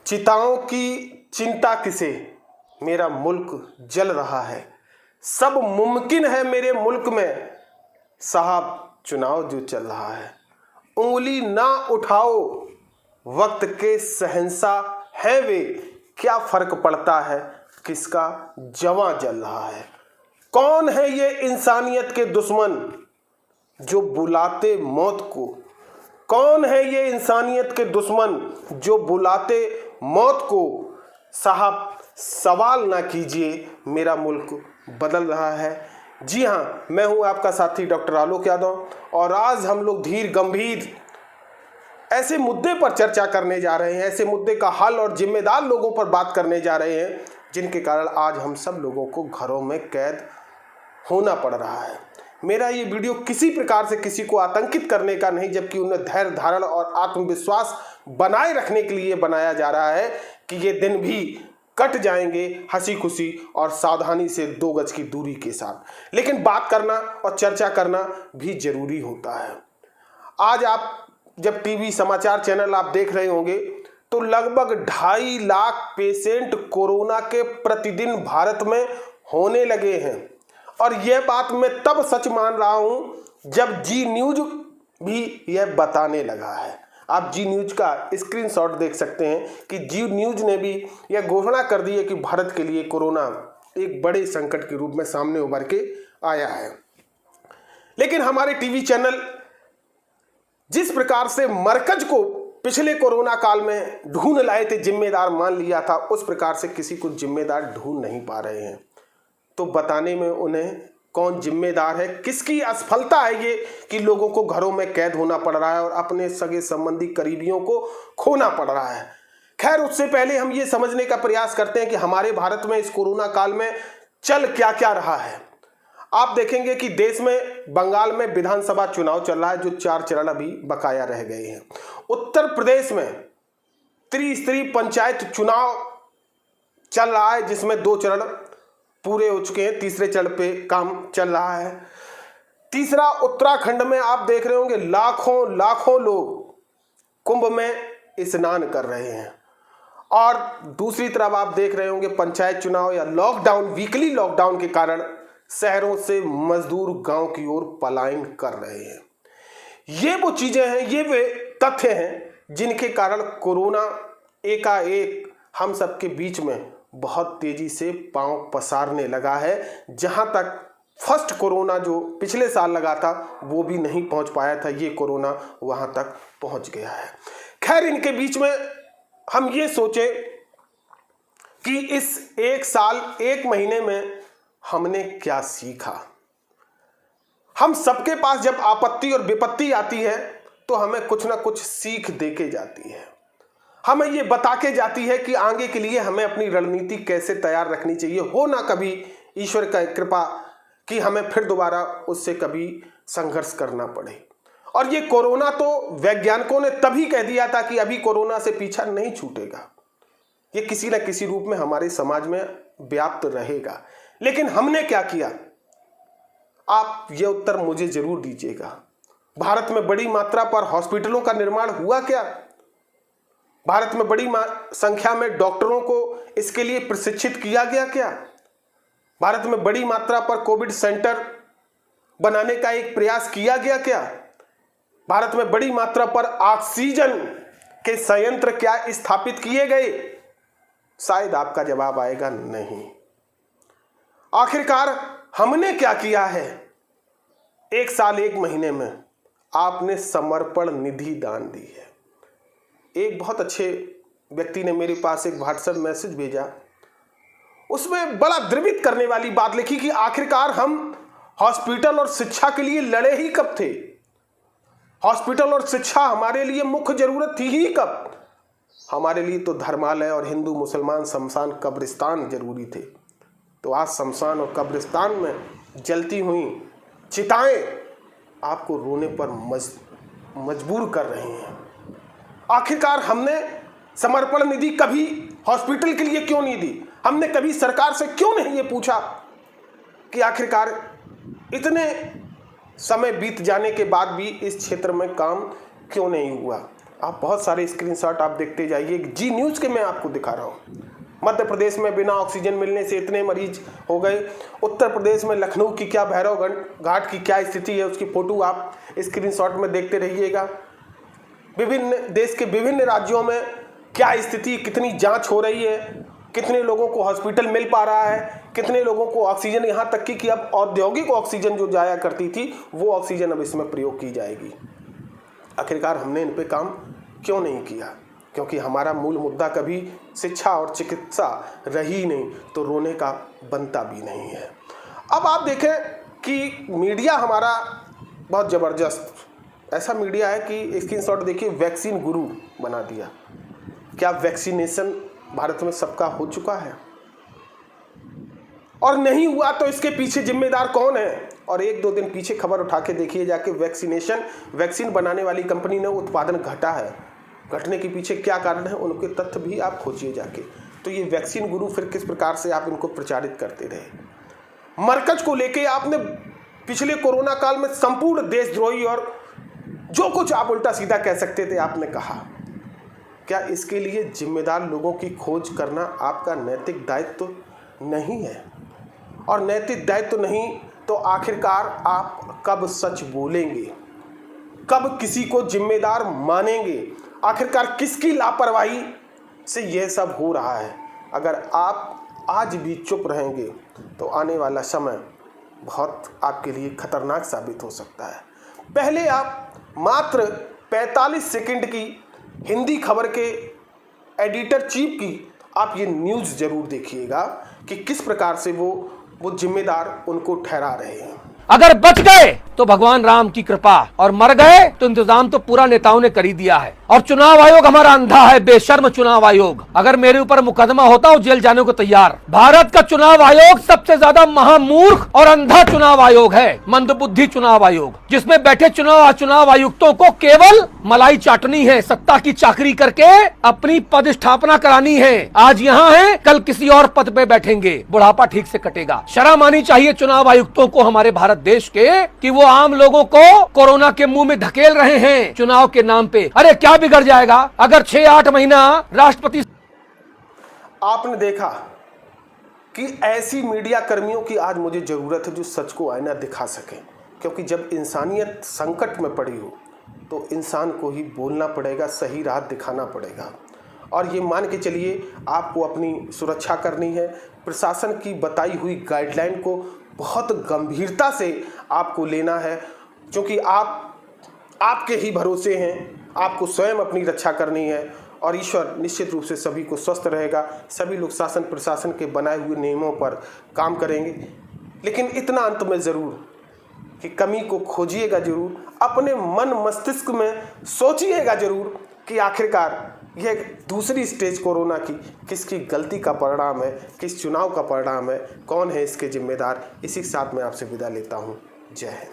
चिताओं की चिंता किसे, मेरा मुल्क जल रहा है। सब मुमकिन है मेरे मुल्क में, साहब चुनाव जो चल रहा है। उंगली ना उठाओ, वक्त के शहंशाह है वे, क्या फर्क पड़ता है किसका जवां जल रहा है। कौन है ये इंसानियत के दुश्मन जो बुलाते मौत को, कौन है ये इंसानियत के दुश्मन जो बुलाते मौत को। साहब सवाल ना कीजिए, मेरा मुल्क बदल रहा है। जी हाँ, मैं हूं आपका साथी डॉक्टर आलोक यादव और आज हम लोग धीर गंभीर ऐसे मुद्दे पर चर्चा करने जा रहे हैं, ऐसे मुद्दे का हल और जिम्मेदार लोगों पर बात करने जा रहे हैं जिनके कारण आज हम सब लोगों को घरों में कैद होना पड़ रहा है। मेरा ये वीडियो किसी प्रकार से किसी को आतंकित करने का नहीं, जबकि उन्हें धैर्य धारण और आत्मविश्वास बनाए रखने के लिए बनाया जा रहा है कि ये दिन भी कट जाएंगे हंसी खुशी और सावधानी से 2 गज की दूरी के साथ। लेकिन बात करना और चर्चा करना भी जरूरी होता है। आज आप जब टीवी समाचार चैनल आप देख रहे होंगे तो लगभग 2.5 लाख पेशेंट कोरोना के प्रतिदिन भारत में होने लगे हैं। और यह बात मैं तब सच मान रहा हूं जब जी न्यूज भी यह बताने लगा है। आप जी न्यूज का स्क्रीनशॉट देख सकते हैं कि जी न्यूज ने भी यह घोषणा कर दी है कि भारत के लिए कोरोना एक बड़े संकट के रूप में सामने उभर के आया है। लेकिन हमारे टीवी चैनल जिस प्रकार से मरकज को पिछले कोरोना काल में ढूंढ लाए थे, जिम्मेदार मान लिया था, उस प्रकार से किसी को जिम्मेदार ढूंढ नहीं पा रहे हैं। तो बताने में उन्हें कौन जिम्मेदार है, किसकी असफलता है ये कि लोगों को घरों में कैद होना पड़ रहा है और अपने सगे संबंधी करीबियों को खोना पड़ रहा है। खैर, उससे पहले हम ये समझने का प्रयास करते हैं कि हमारे भारत में इस कोरोना काल में चल क्या क्या रहा है। आप देखेंगे कि देश में बंगाल में विधानसभा चुनाव चल रहा है, जो 4 चरण अभी बकाया रह गए हैं। उत्तर प्रदेश में त्रिस्तरीय पंचायत चुनाव चल रहा है जिसमें 2 चरण पूरे हो चुके हैं, तीसरे चरण पे काम चल रहा है। तीसरा, उत्तराखंड में आप देख रहे होंगे लाखों लाखों लोग कुंभ में स्नान कर रहे हैं। और दूसरी तरफ आप देख रहे होंगे पंचायत चुनाव या लॉकडाउन, वीकली लॉकडाउन के कारण शहरों से मजदूर गांव की ओर पलायन कर रहे हैं। ये वो चीजें हैं, ये वे तथ्य हैं जिनके कारण कोरोना एकाएक हम सबके बीच में बहुत तेजी से पांव पसारने लगा है। जहां तक फर्स्ट कोरोना जो पिछले साल लगा था वो भी नहीं पहुंच पाया था, ये कोरोना वहां तक पहुंच गया है। खैर, इनके बीच में हम ये सोचे कि इस 1 साल 1 महीने में हमने क्या सीखा। हम सबके पास जब आपत्ति और विपत्ति आती है तो हमें कुछ ना कुछ सीख देके जाती है, हमें ये बता के जाती है कि आगे के लिए हमें अपनी रणनीति कैसे तैयार रखनी चाहिए। हो ना कभी ईश्वर का कृपा कि हमें फिर दोबारा उससे कभी संघर्ष करना पड़े। और ये कोरोना तो वैज्ञानिकों ने तभी कह दिया था कि अभी कोरोना से पीछा नहीं छूटेगा, ये किसी न किसी रूप में हमारे समाज में व्याप्त रहेगा। लेकिन हमने क्या किया, आप ये उत्तर मुझे जरूर दीजिएगा। भारत में बड़ी मात्रा पर हॉस्पिटलों का निर्माण हुआ क्या? भारत में बड़ी संख्या में डॉक्टरों को इसके लिए प्रशिक्षित किया गया क्या? भारत में बड़ी मात्रा पर कोविड सेंटर बनाने का एक प्रयास किया गया क्या? भारत में बड़ी मात्रा पर ऑक्सीजन के संयंत्र क्या स्थापित किए गए? शायद आपका जवाब आएगा नहीं। आखिरकार हमने क्या किया है? 1 साल 1 महीने में आपने समर्पण निधि दान दी है। एक बहुत अच्छे व्यक्ति ने मेरे पास एक व्हाट्सएप मैसेज भेजा, उसमें बड़ा द्रवित करने वाली बात लिखी कि आखिरकार हम हॉस्पिटल और शिक्षा के लिए लड़े ही कब थे? हॉस्पिटल और शिक्षा हमारे लिए मुख्य जरूरत थी ही कब? हमारे लिए तो धर्मालय और हिंदू मुसलमान शमशान कब्रिस्तान जरूरी थे। तो आज शमशान और कब्रिस्तान में जलती हुई चिताएं आपको रोने पर मजबूर कर रही हैं। आखिरकार हमने समर्पण निधि कभी हॉस्पिटल के लिए क्यों नहीं दी? हमने कभी सरकार से क्यों नहीं ये पूछा कि आखिरकार इतने समय बीत जाने के बाद भी इस क्षेत्र में काम क्यों नहीं हुआ? आप बहुत सारे स्क्रीनशॉट आप देखते जाइए। जी न्यूज़ के मैं आपको दिखा रहा हूँ। मध्य प्रदेश में बिना ऑक्सीजन मिलने से इतने मरीज हो गए। उत्तर प्रदेश में लखनऊ की क्या, भैरव घाट की क्या स्थिति है, उसकी फोटो आप स्क्रीनशॉट में देखते रहिएगा। विभिन्न देश के विभिन्न राज्यों में क्या स्थिति, कितनी जांच हो रही है, कितने लोगों को हॉस्पिटल मिल पा रहा है, कितने लोगों को ऑक्सीजन, यहाँ तक कि अब औद्योगिक ऑक्सीजन जो जाया करती थी वो ऑक्सीजन अब इसमें प्रयोग की जाएगी। आखिरकार हमने इन पे काम क्यों नहीं किया? क्योंकि हमारा मूल मुद्दा कभी शिक्षा और चिकित्सा रही नहीं, तो रोने का बनता भी नहीं है। अब आप देखें कि मीडिया हमारा बहुत ज़बरदस्त ऐसा मीडिया है कि स्क्रीनशॉट देखिए, वैक्सीन गुरु बना दिया। क्या वैक्सीनेशन भारत में सबका हो चुका है? और नहीं हुआ तो इसके पीछे जिम्मेदार कौन है? और एक दो दिन पीछे खबर उठा के देखिए जाके, वैक्सीन बनाने वाली कंपनी ने उत्पादन घटा है। घटने के पीछे क्या कारण है, उनके तथ्य भी आप खोजिए जाके। तो ये वैक्सीन गुरु फिर किस प्रकार से आप इनको प्रचारित करते रहे। मरकज को लेके आपने पिछले कोरोना काल में संपूर्ण देशद्रोही और जो कुछ आप उल्टा सीधा कह सकते थे आपने कहा। क्या इसके लिए जिम्मेदार लोगों की खोज करना आपका नैतिक दायित्व नहीं है? और नैतिक दायित्व नहीं तो आखिरकार आप कब सच बोलेंगे, कब किसी को जिम्मेदार मानेंगे? आखिरकार किसकी लापरवाही से यह सब हो रहा है? अगर आप आज भी चुप रहेंगे तो आने वाला समय बहुत आपके लिए खतरनाक साबित हो सकता है। पहले आप मात्र 45 सेकंड की हिंदी खबर के एडिटर चीफ की आप ये न्यूज़ ज़रूर देखिएगा कि किस प्रकार से वो जिम्मेदार उनको ठहरा रहे हैं। अगर बच गए तो भगवान राम की कृपा, और मर गए तो इंतजाम तो पूरा नेताओं ने कर ही दिया है। और चुनाव आयोग हमारा अंधा है, बेशर्म चुनाव आयोग। अगर मेरे ऊपर मुकदमा होता हूँ जेल जाने को तैयार। भारत का चुनाव आयोग सबसे ज्यादा महामूर्ख और अंधा चुनाव आयोग है, मंदबुद्धि चुनाव आयोग, जिसमें बैठे चुनाव आयुक्तों को केवल मलाई चाटनी है, सत्ता की चाकरी करके अपनी पद स्थापना करानी है। आज यहाँ है, कल किसी और पद पे बैठेंगे, बुढ़ापा ठीक से कटेगा। शर्म आनी चाहिए चुनाव आयुक्तों को हमारे भारत देश के कि वो आम लोगों को कोरोना के मुंह में धकेल रहे हैं चुनाव के नाम पे। अरे क्या बिगड़ जाएगा अगर 6-8 महीना राष्ट्रपति। आपने देखा कि ऐसी मीडिया कर्मियों की आज मुझे जरूरत है जो सच को आईना दिखा सके, क्योंकि जब इंसानियत संकट में पड़ी हो तो इंसान को ही बोलना पड़ेगा, सही राह दिखाना पड़ेगा। और ये मान के चलिए आपको अपनी सुरक्षा करनी है। प्रशासन की बताई हुई गाइडलाइन को बहुत गंभीरता से आपको लेना है, क्योंकि आपके ही भरोसे हैं। आपको स्वयं अपनी रक्षा करनी है और ईश्वर निश्चित रूप से सभी को स्वस्थ रहेगा। सभी लोग शासन प्रशासन के बनाए हुए नियमों पर काम करेंगे। लेकिन इतना अंत में ज़रूर कि कमी को खोजिएगा जरूर, अपने मन मस्तिष्क में सोचिएगा जरूर कि आखिरकार यह दूसरी स्टेज कोरोना की किसकी गलती का परिणाम है, किस चुनाव का परिणाम है, कौन है इसके जिम्मेदार। इसी के साथ मैं आपसे विदा लेता हूँ। जय हिंद।